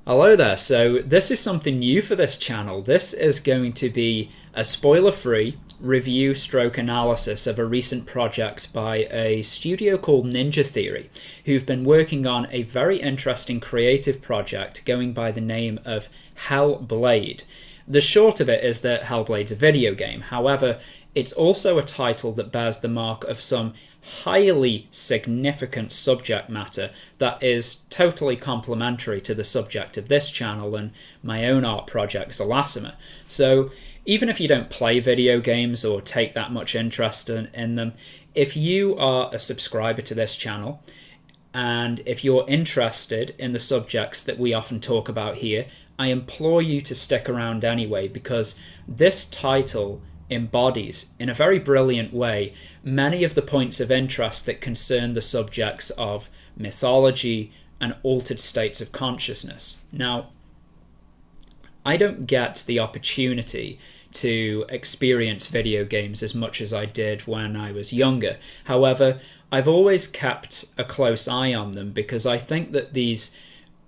Hello there, so this is something new for this channel. This is going to be a spoiler-free review stroke analysis of a recent project by a studio called Ninja Theory, who've been working on a very interesting creative project going by the name of Hellblade. The short of it is that Hellblade's a video game, however, it's also a title that bears the mark of some highly significant subject matter that is totally complementary to the subject of this channel and my own art project, XELASOMA. So even if you don't play video games or take that much interest in them, if you are a subscriber to this channel and if you're interested in the subjects that we often talk about here, I implore you to stick around anyway, because this title embodies, in a very brilliant way, many of the points of interest that concern the subjects of mythology and altered states of consciousness. Now, I don't get the opportunity to experience video games as much as I did when I was younger. However, I've always kept a close eye on them because I think that these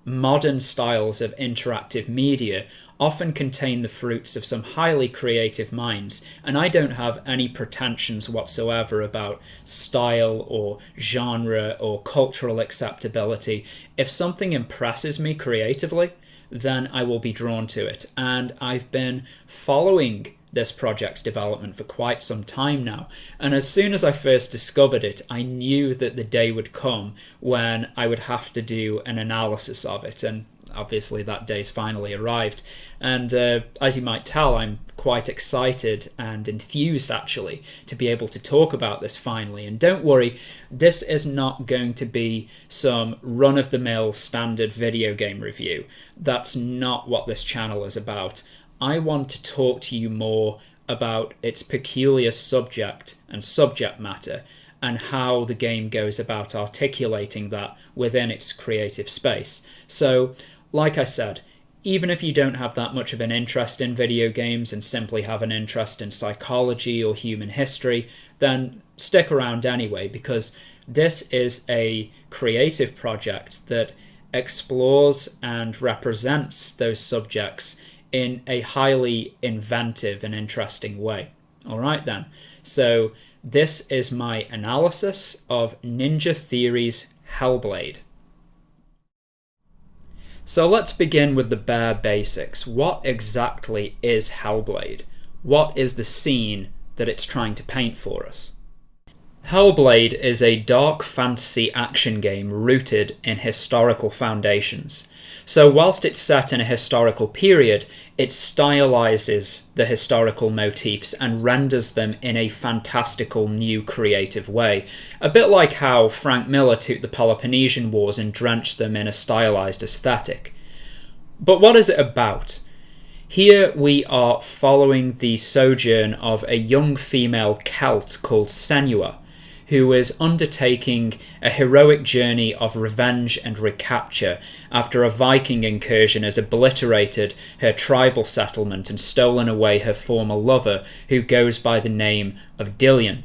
modern styles of interactive media often contain the fruits of some highly creative minds, and I don't have any pretensions whatsoever about style or genre or cultural acceptability. If something impresses me creatively, then I will be drawn to it, and I've been following this project's development for quite some time now, and as soon as I first discovered it, I knew that the day would come when I would have to do an analysis of it, and obviously that day's finally arrived. And as you might tell, I'm quite excited and enthused actually to be able to talk about this finally. And don't worry, this is not going to be some run-of-the-mill standard video game review. That's not what this channel is about. I want to talk to you more about its peculiar subject and subject matter and how the game goes about articulating that within its creative space. So, like I said, even if you don't have that much of an interest in video games and simply have an interest in psychology or human history, then stick around anyway, because this is a creative project that explores and represents those subjects in a highly inventive and interesting way. All right then, so this is my analysis of Ninja Theory's Hellblade. So let's begin with the bare basics. What exactly is Hellblade? What is the scene that it's trying to paint for us? Hellblade is a dark fantasy action game rooted in historical foundations. So whilst it's set in a historical period, it stylizes the historical motifs and renders them in a fantastical new creative way. A bit like how Frank Miller took the Peloponnesian Wars and drenched them in a stylized aesthetic. But what is it about? Here we are following the sojourn of a young female Celt called Senua, who is undertaking a heroic journey of revenge and recapture after a Viking incursion has obliterated her tribal settlement and stolen away her former lover, who goes by the name of Dillion.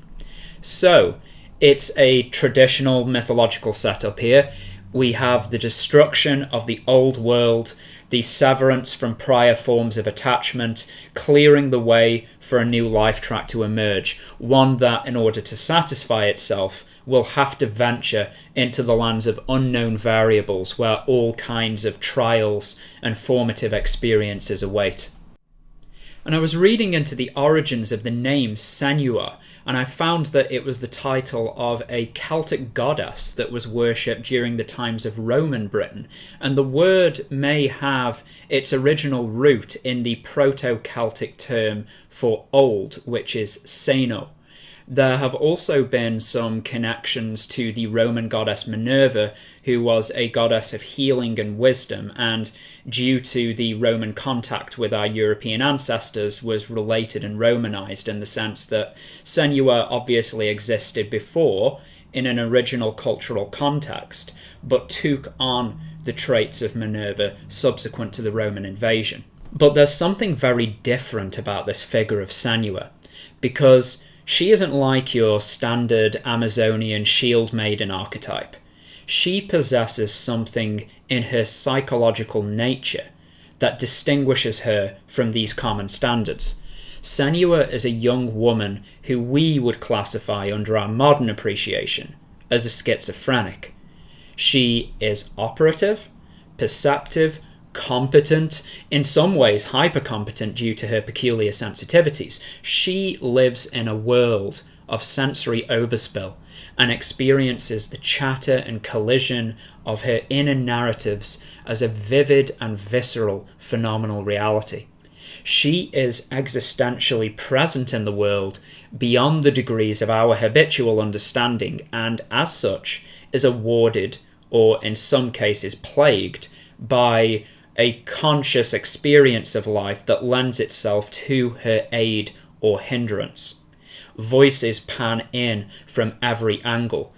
So, it's a traditional mythological setup here. We have the destruction of the old world, the severance from prior forms of attachment, clearing the way for a new life track to emerge, one that, in order to satisfy itself, will have to venture into the lands of unknown variables where all kinds of trials and formative experiences await. And I was reading into the origins of the name Senua, and I found that it was the title of a Celtic goddess that was worshipped during the times of Roman Britain, and the word may have its original root in the Proto-Celtic term for old, which is Seno. There have also been some connections to the Roman goddess Minerva, who was a goddess of healing and wisdom, and due to the Roman contact with our European ancestors was related and Romanized in the sense that Senua obviously existed before in an original cultural context, but took on the traits of Minerva subsequent to the Roman invasion. But there's something very different about this figure of Senua, because she isn't like your standard Amazonian shield maiden archetype. she possesses something in her psychological nature that distinguishes her from these common standards. Senua is a young woman who we would classify under our modern appreciation as a schizophrenic. She is operative, perceptive, competent, in some ways hyper-competent due to her peculiar sensitivities. She lives in a world of sensory overspill and experiences the chatter and collision of her inner narratives as a vivid and visceral phenomenal reality. She is existentially present in the world beyond the degrees of our habitual understanding, and as such is awarded, or in some cases plagued, by a conscious experience of life that lends itself to her aid or hindrance. Voices pan in from every angle,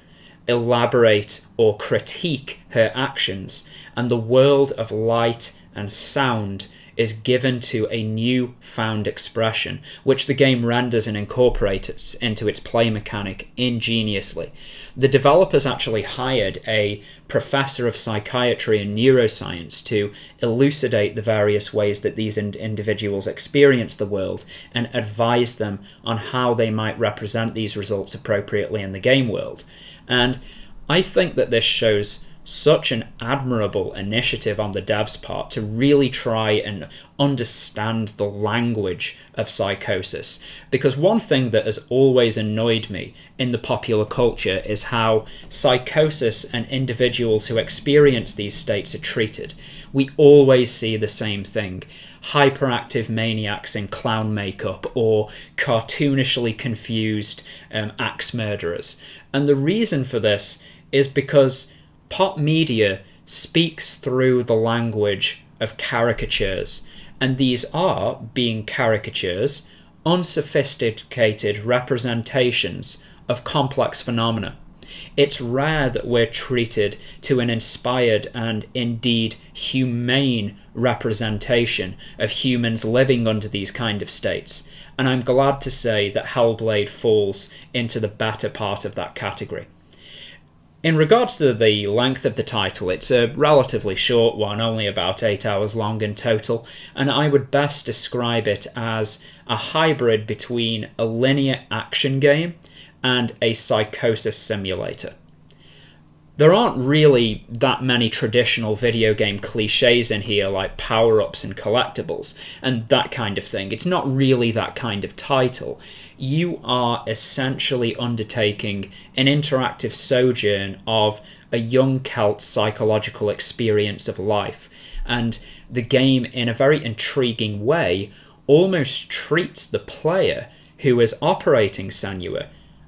elaborate or critique her actions, and the world of light and sound is given to a new-found expression, which the game renders and incorporates into its play mechanic ingeniously. The developers actually hired a professor of psychiatry and neuroscience to elucidate the various ways that these individuals experience the world and advise them on how they might represent these results appropriately in the game world. And I think that this shows such an admirable initiative on the devs' part to really try and understand the language of psychosis. Because one thing that has always annoyed me in the popular culture is how psychosis and individuals who experience these states are treated. We always see the same thing: hyperactive maniacs in clown makeup or cartoonishly confused axe murderers. And the reason for this is because pop media speaks through the language of caricatures, and these are, being caricatures, unsophisticated representations of complex phenomena. It's rare that we're treated to an inspired and indeed humane representation of humans living under these kind of states, and I'm glad to say that Hellblade falls into the better part of that category. In regards to the length of the title, it's a relatively short one, only about 8 hours long in total, and I would best describe it as a hybrid between a linear action game and a psychosis simulator. There aren't really that many traditional video game cliches in here, like power-ups and collectibles and that kind of thing. It's not really that kind of title. You are essentially undertaking an interactive sojourn of a young Celt's psychological experience of life, and the game, in a very intriguing way, almost treats the player who is operating Senua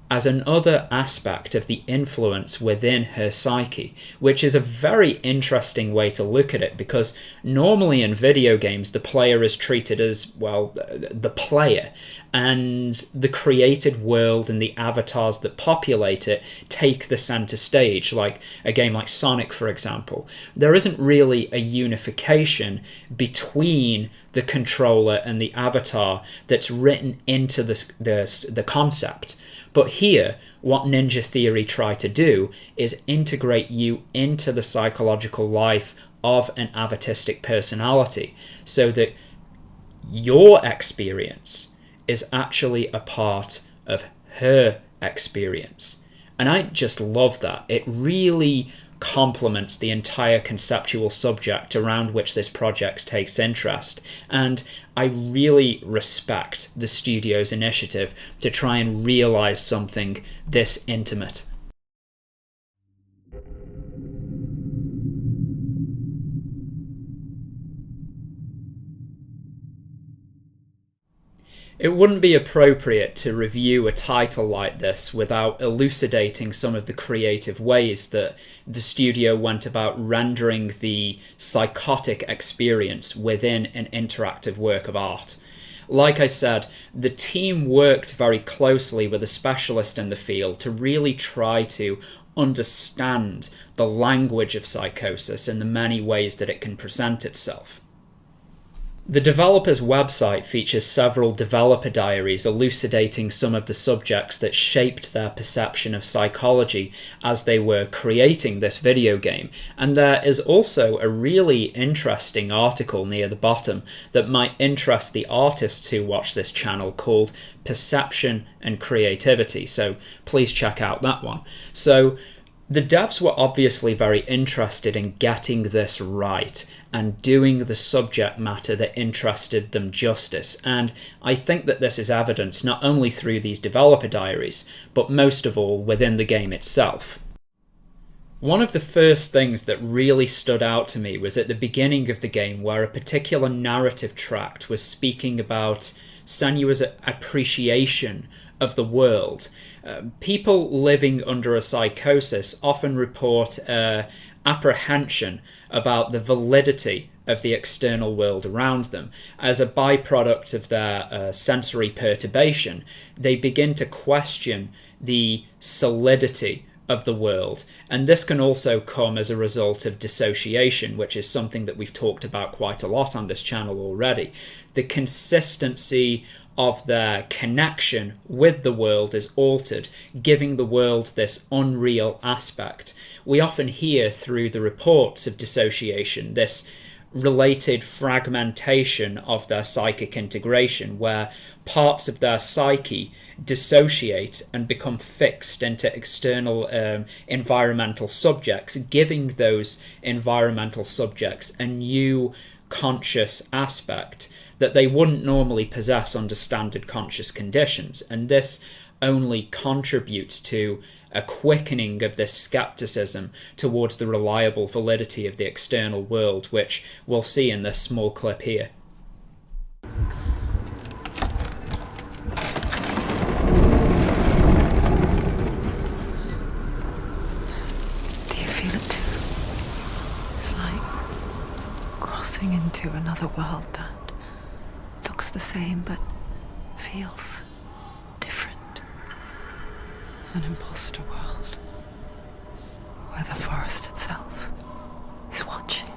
as another aspect of the influence within her psyche, which is a very interesting way to look at it, because normally in video games the player is treated as, well, the player, and the created world and the avatars that populate it take the center stage, like a game like Sonic, for example. There isn't really a unification between the controller and the avatar that's written into the concept. But here, what Ninja Theory try to do is integrate you into the psychological life of an avatistic personality, so that your experience is actually a part of her experience. And I just love that. It really complements the entire conceptual subject around which this project takes interest, and I really respect the studio's initiative to try and realize something this intimate. It wouldn't be appropriate to review a title like this without elucidating some of the creative ways that the studio went about rendering the psychotic experience within an interactive work of art. Like I said, the team worked very closely with a specialist in the field to really try to understand the language of psychosis in the many ways that it can present itself. The developer's website features several developer diaries elucidating some of the subjects that shaped their perception of psychology as they were creating this video game, and there is also a really interesting article near the bottom that might interest the artists who watch this channel called Perception and Creativity, so please check out that one. So the devs were obviously very interested in getting this right and doing the subject matter that interested them justice, and I think that this is evidenced not only through these developer diaries, but most of all within the game itself. One of the first things that really stood out to me was at the beginning of the game, where a particular narrative tract was speaking about Senua's appreciation of the world. People living under a psychosis often report apprehension about the validity of the external world around them. As a byproduct of their sensory perturbation, they begin to question the solidity of the world, and this can also come as a result of dissociation, which is something that we've talked about quite a lot on this channel already. The consistency of their connection with the world is altered, giving the world this unreal aspect. We often hear through the reports of dissociation this related fragmentation of their psychic integration, where parts of their psyche dissociate and become fixed into external environmental subjects, giving those environmental subjects a new conscious aspect that they wouldn't normally possess under standard conscious conditions. And this only contributes to a quickening of this skepticism towards the reliable validity of the external world, which we'll see in this small clip here. Do you feel it too? It's like crossing into another world that looks the same but feels different. An imposter world where the forest itself is watching.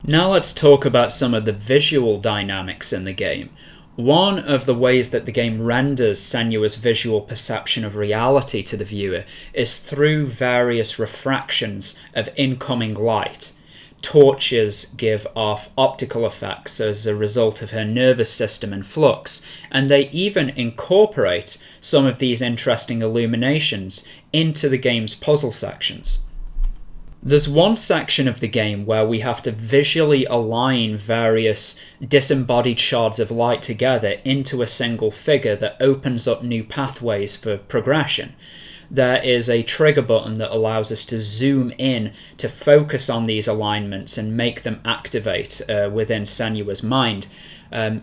Now let's talk about some of the visual dynamics in the game. One of the ways that the game renders Senua's visual perception of reality to the viewer is through various refractions of incoming light. Torches give off optical effects as a result of her nervous system in flux, and they even incorporate some of these interesting illuminations into the game's puzzle sections. There's one section of the game where we have to visually align various disembodied shards of light together into a single figure that opens up new pathways for progression. There is a trigger button that allows us to zoom in to focus on these alignments and make them activate within Senua's mind.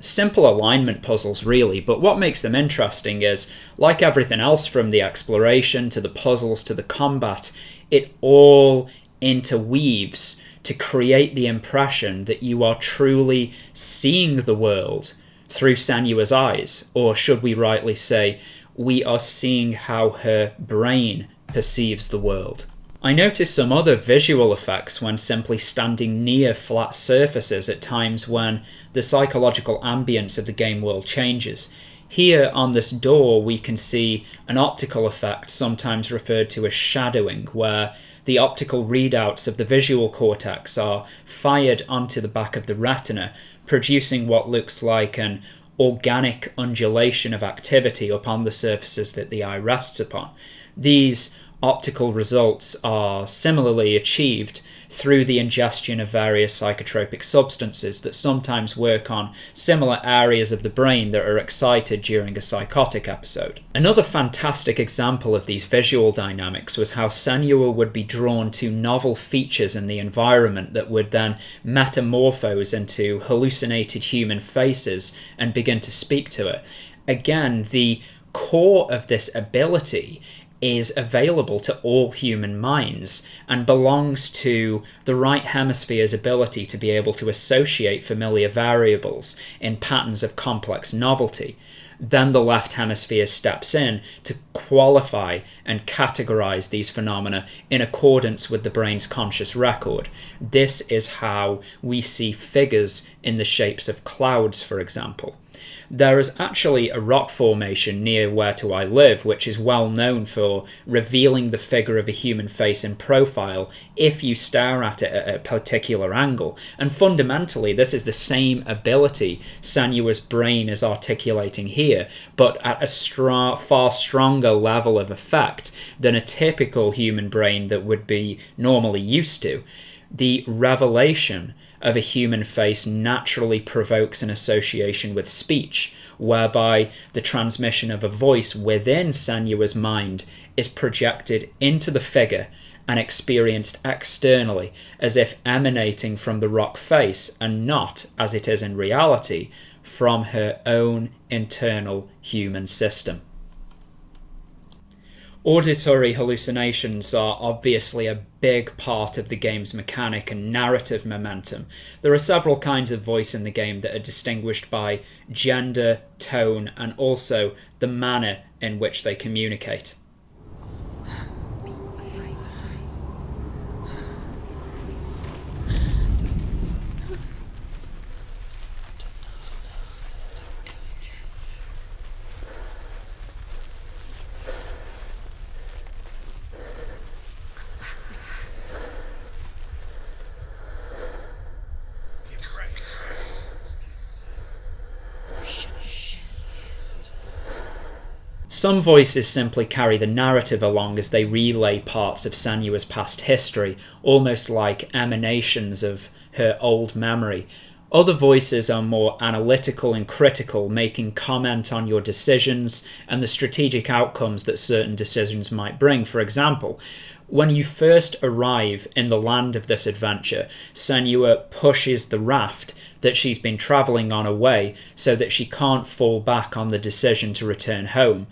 Simple alignment puzzles really, but what makes them interesting is, like everything else from the exploration to the puzzles to the combat, it all interweaves to create the impression that you are truly seeing the world through Senua's eyes, or should we rightly say, we are seeing how her brain perceives the world. I noticed some other visual effects when simply standing near flat surfaces at times when the psychological ambience of the game world changes. Here on this door we can see an optical effect, sometimes referred to as shadowing, where the optical readouts of the visual cortex are fired onto the back of the retina, producing what looks like an organic undulation of activity upon the surfaces that the eye rests upon. These optical results are similarly achieved through the ingestion of various psychotropic substances that sometimes work on similar areas of the brain that are excited during a psychotic episode. Another fantastic example of these visual dynamics was how Senua would be drawn to novel features in the environment that would then metamorphose into hallucinated human faces and begin to speak to her. Again, the core of this ability is available to all human minds and belongs to the right hemisphere's ability to be able to associate familiar variables in patterns of complex novelty. then the left hemisphere steps in to qualify and categorize these phenomena in accordance with the brain's conscious record. This is how we see figures in the shapes of clouds, for example. There is actually a rock formation near where I live, which is well known for revealing the figure of a human face in profile if you stare at it at a particular angle. And fundamentally, this is the same ability Senua's brain is articulating here, but at a far stronger level of effect than a typical human brain that would be normally used to. The revelation of a human face naturally provokes an association with speech, whereby the transmission of a voice within Senua's mind is projected into the figure and experienced externally as if emanating from the rock face and not, as it is in reality, from her own internal human system. Auditory hallucinations are obviously a big part of the game's mechanic and narrative momentum. There are several kinds of voice in the game that are distinguished by gender, tone, and also the manner in which they communicate. Some voices simply carry the narrative along as they relay parts of Senua's past history, almost like emanations of her old memory. Other voices are more analytical and critical, making comment on your decisions and the strategic outcomes that certain decisions might bring. For example, when you first arrive in the land of this adventure, Senua pushes the raft that she's been travelling on away so that she can't fall back on the decision to return home.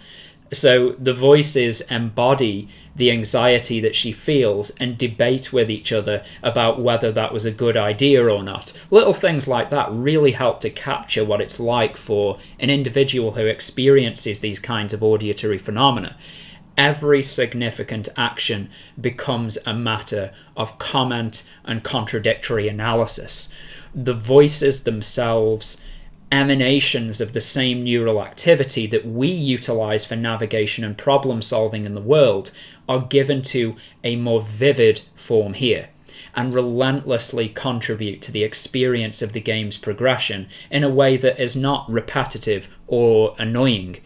So the voices embody the anxiety that she feels and debate with each other about whether that was a good idea or not. Little things like that really help to capture what it's like for an individual who experiences these kinds of auditory phenomena. Every significant action becomes a matter of comment and contradictory analysis. The voices themselves, emanations of the same neural activity that we utilize for navigation and problem solving in the world, are given to a more vivid form here and relentlessly contribute to the experience of the game's progression in a way that is not repetitive or annoying.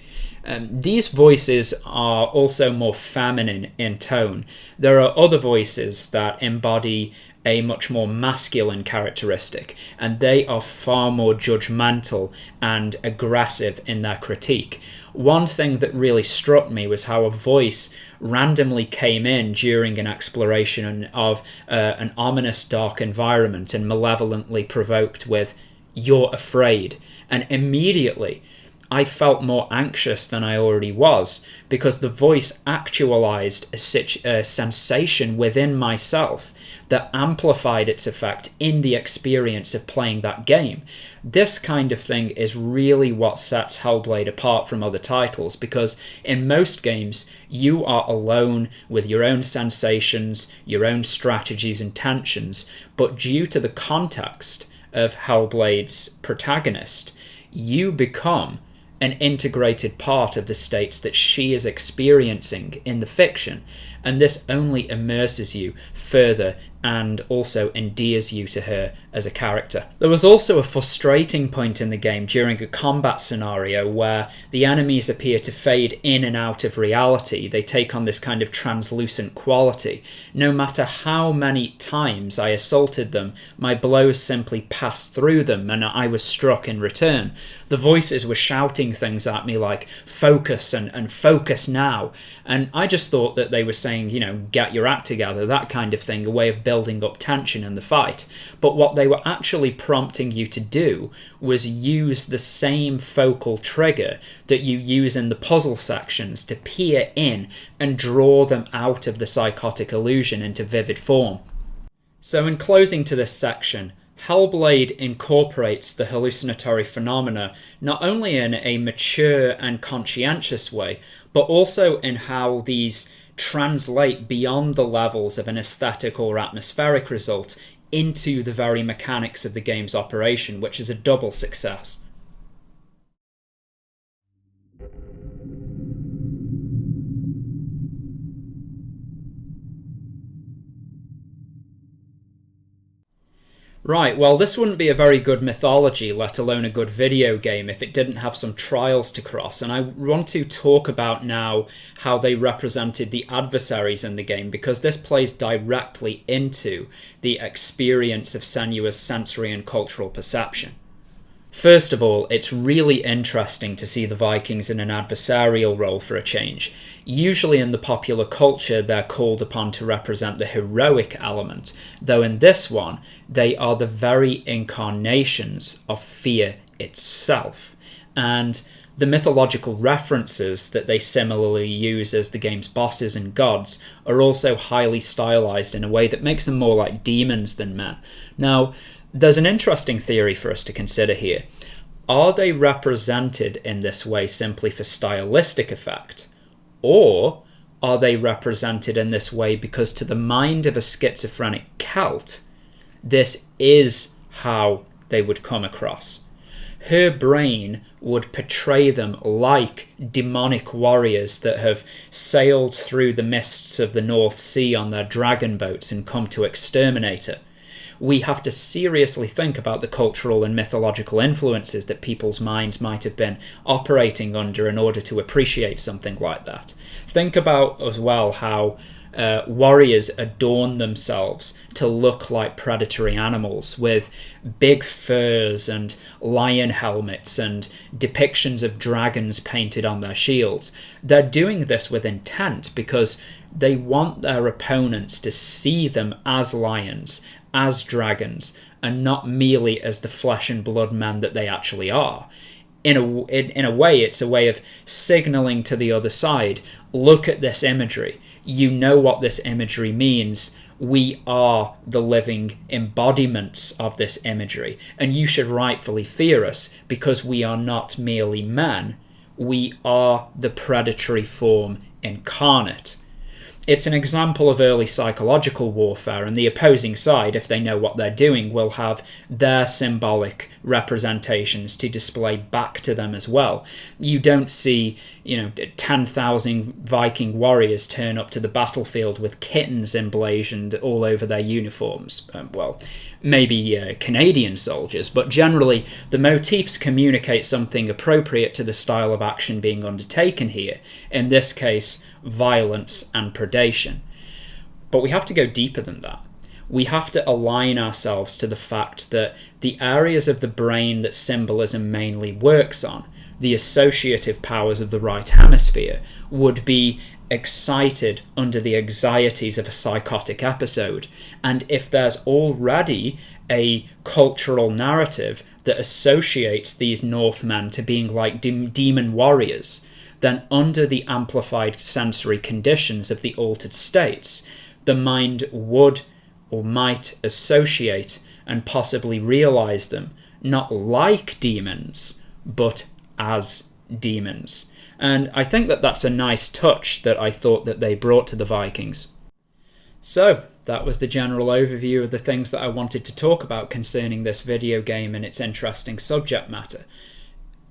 These voices are also more feminine in tone. There are other voices that embody a much more masculine characteristic, and they are far more judgmental and aggressive in their critique. One thing that really struck me was how a voice randomly came in during an exploration of an ominous dark environment and malevolently provoked with, "You're afraid." And immediately I felt more anxious than I already was, because the voice actualized a sensation within myself that amplified its effect in the experience of playing that game. This kind of thing is really what sets Hellblade apart from other titles, because in most games you are alone with your own sensations, your own strategies and tensions, but due to the context of Hellblade's protagonist, you become an integrated part of the states that she is experiencing in the fiction, and this only immerses you further and also endears you to her as a character. There was also a frustrating point in the game during a combat scenario where the enemies appear to fade in and out of reality. They take on this kind of translucent quality. No matter how many times I assaulted them, my blows simply passed through them and I was struck in return. The voices were shouting things at me like, "Focus" and "focus now." And I just thought that they were saying, get your act together, that kind of thing, a way of building up tension in the fight. But what they were actually prompting you to do was use the same focal trigger that you use in the puzzle sections to peer in and draw them out of the psychotic illusion into vivid form. So in closing to this section, Hellblade incorporates the hallucinatory phenomena not only in a mature and conscientious way, but also in how these translate beyond the levels of an aesthetic or atmospheric result into the very mechanics of the game's operation, which is a double success. Right, well, this wouldn't be a very good mythology, let alone a good video game, if it didn't have some trials to cross. And I want to talk about now how they represented the adversaries in the game, because this plays directly into the experience of Senua's sensory and cultural perception. First of all, it's really interesting to see the Vikings in an adversarial role for a change. Usually in the popular culture, they're called upon to represent the heroic element, though in this one, they are the very incarnations of fear itself. And the mythological references that they similarly use as the game's bosses and gods are also highly stylized in a way that makes them more like demons than men. Now, there's an interesting theory for us to consider here. Are they represented in this way simply for stylistic effect? Or are they represented in this way because to the mind of a schizophrenic Celt, this is how they would come across? Her brain would portray them like demonic warriors that have sailed through the mists of the North Sea on their dragon boats and come to exterminate her. We have to seriously think about the cultural and mythological influences that people's minds might have been operating under in order to appreciate something like that. Think about as well how warriors adorn themselves to look like predatory animals with big furs and lion helmets and depictions of dragons painted on their shields. They're doing this with intent because they want their opponents to see them as lions, as dragons, and not merely as the flesh and blood men that they actually are. In a way, it's a way of signaling to the other side, look at this imagery. You know what this imagery means. We are the living embodiments of this imagery, and you should rightfully fear us because we are not merely men. We are the predatory form incarnate. It's an example of early psychological warfare, and the opposing side, if they know what they're doing, will have their symbolic representations to display back to them as well. You don't see, 10,000 Viking warriors turn up to the battlefield with kittens emblazoned all over their uniforms. Maybe Canadian soldiers, but generally the motifs communicate something appropriate to the style of action being undertaken here. In this case, violence and predation. But we have to go deeper than that. We have to align ourselves to the fact that the areas of the brain that symbolism mainly works on, the associative powers of the right hemisphere, would be excited under the anxieties of a psychotic episode. And if there's already a cultural narrative that associates these Northmen to being like demon warriors, then under the amplified sensory conditions of the altered states, the mind would or might associate and possibly realize them not like demons, but as demons. And I think that that's a nice touch that I thought that they brought to the Vikings. So, that was the general overview of the things that I wanted to talk about concerning this video game and its interesting subject matter.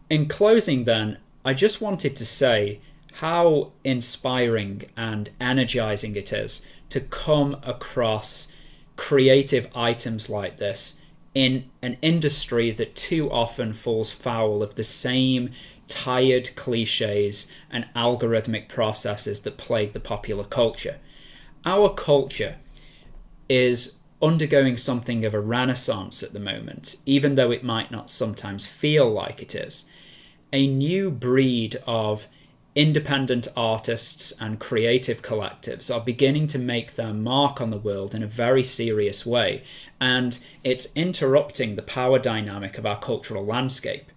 In closing then, I just wanted to say how inspiring and energizing it is to come across creative items like this in an industry that too often falls foul of the same tired cliches and algorithmic processes that plague the popular culture. Our culture is undergoing something of a renaissance at the moment, even though it might not sometimes feel like it is. A new breed of independent artists and creative collectives are beginning to make their mark on the world in a very serious way, and it's interrupting the power dynamic of our cultural landscape.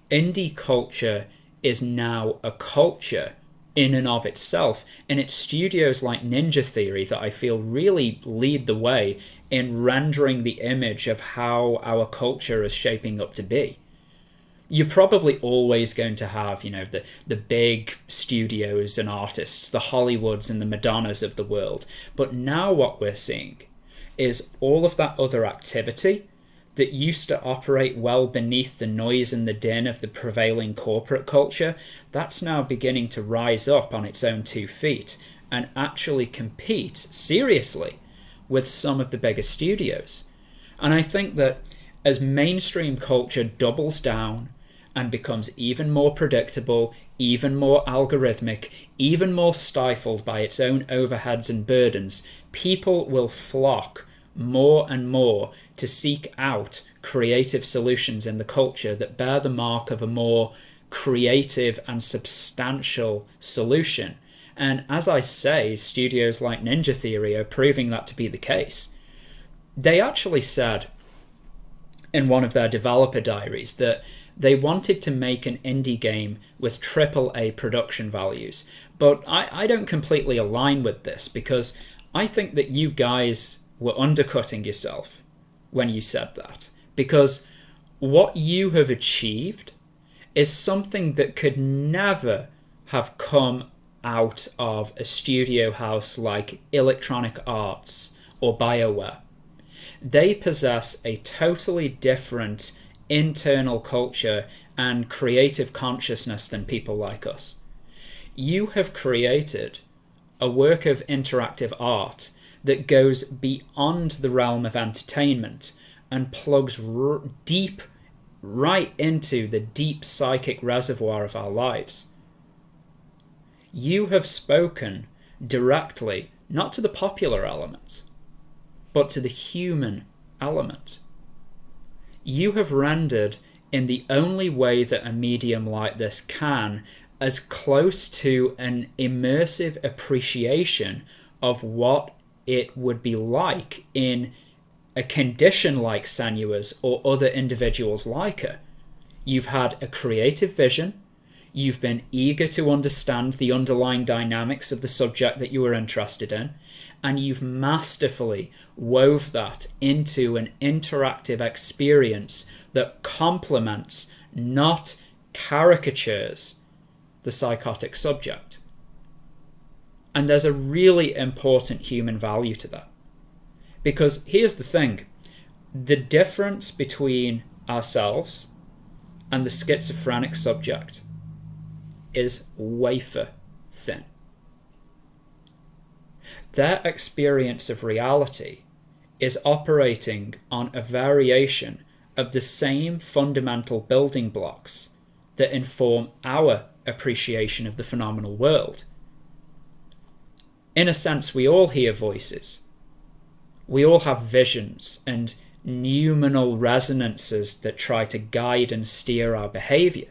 Indie culture is now a culture in and of itself, and it's studios like Ninja Theory that I feel really lead the way in rendering the image of how our culture is shaping up to be. You're probably always going to have, the big studios and artists, the Hollywoods and the Madonnas of the world. But now what we're seeing is all of that other activity that used to operate well beneath the noise and the din of the prevailing corporate culture, that's now beginning to rise up on its own 2 feet and actually compete seriously with some of the biggest studios. And I think that as mainstream culture doubles down and becomes even more predictable, even more algorithmic, even more stifled by its own overheads and burdens, people will flock more and more to seek out creative solutions in the culture that bear the mark of a more creative and substantial solution. And as I say, studios like Ninja Theory are proving that to be the case. They actually said in one of their developer diaries that they wanted to make an indie game with AAA production values. But I don't completely align with this, because I think that you guys were undercutting yourself when you said that. Because what you have achieved is something that could never have come out of a studio house like Electronic Arts or BioWare. They possess a totally different internal culture and creative consciousness than people like us. You have created a work of interactive art that goes beyond the realm of entertainment and plugs deep right into the deep psychic reservoir of our lives. You have spoken directly, not to the popular element, but to the human element. You have rendered, in the only way that a medium like this can, as close to an immersive appreciation of what it would be like in a condition like Senua's or other individuals like her. You've had a creative vision. You've been eager to understand the underlying dynamics of the subject that you were interested in, and you've masterfully wove that into an interactive experience that complements, not caricatures, the psychotic subject. And there's a really important human value to that. Because here's the thing, the difference between ourselves and the schizophrenic subject is wafer thin. Their experience of reality is operating on a variation of the same fundamental building blocks that inform our appreciation of the phenomenal world. In a sense, we all hear voices. We all have visions and noumenal resonances that try to guide and steer our behavior.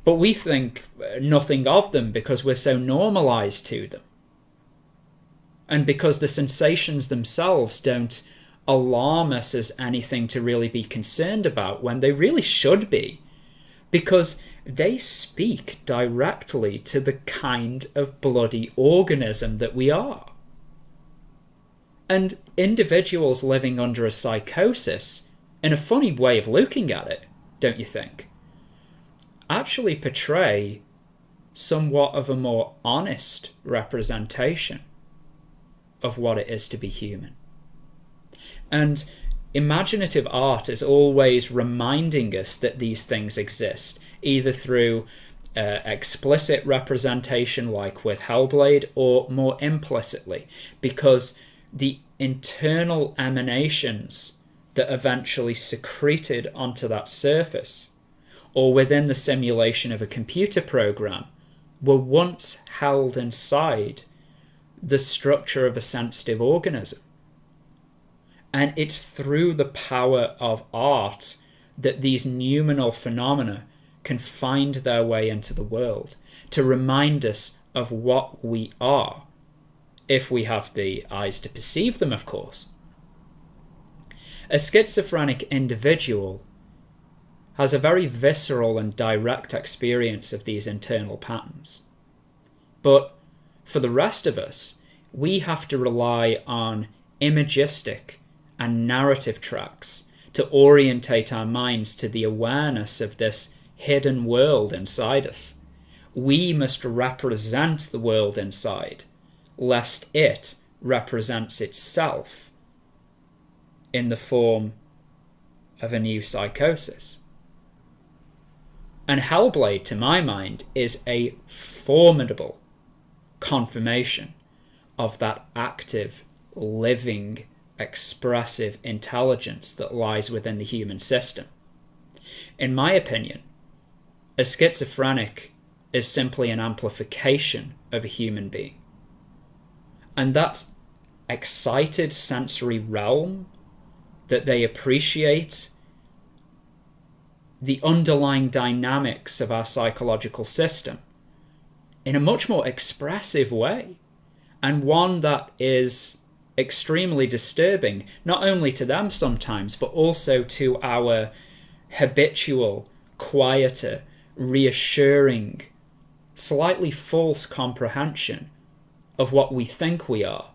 But we think nothing of them because we're so normalized to them. And because the sensations themselves don't alarm us as anything to really be concerned about, when they really should be. Because they speak directly to the kind of bloody organism that we are. And individuals living under a psychosis, in a funny way of looking at it, don't you think, actually portray somewhat of a more honest representation of what it is to be human. And imaginative art is always reminding us that these things exist, either through explicit representation like with Hellblade, or more implicitly, because the internal emanations that eventually secreted onto that surface, or within the simulation of a computer program, were once held inside the structure of a sensitive organism. And it's through the power of art that these noumenal phenomena can find their way into the world, to remind us of what we are, if we have the eyes to perceive them, of course. A schizophrenic individual has a very visceral and direct experience of these internal patterns. But for the rest of us, we have to rely on imagistic and narrative tracks to orientate our minds to the awareness of this hidden world inside us. We must represent the world inside, lest it represents itself in the form of a new psychosis. And Hellblade, to my mind, is a formidable confirmation of that active, living, expressive intelligence that lies within the human system. In my opinion, a schizophrenic is simply an amplification of a human being. And that excited sensory realm that they appreciate the underlying dynamics of our psychological system in a much more expressive way, and one that is extremely disturbing, not only to them sometimes, but also to our habitual, quieter, reassuring, slightly false comprehension of what we think we are.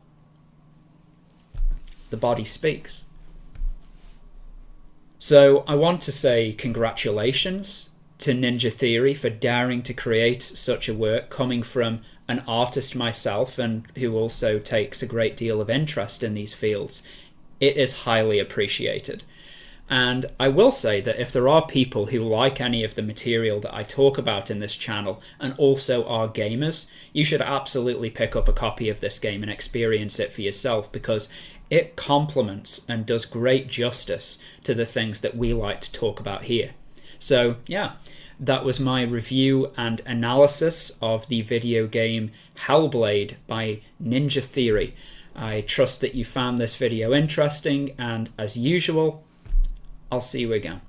The body speaks. So I want to say congratulations to Ninja Theory for daring to create such a work, coming from an artist myself and who also takes a great deal of interest in these fields. It is highly appreciated. And I will say that if there are people who like any of the material that I talk about in this channel and also are gamers, you should absolutely pick up a copy of this game and experience it for yourself, because it complements and does great justice to the things that we like to talk about here. So yeah, that was my review and analysis of the video game Hellblade by Ninja Theory. I trust that you found this video interesting, and as usual, I'll see you again.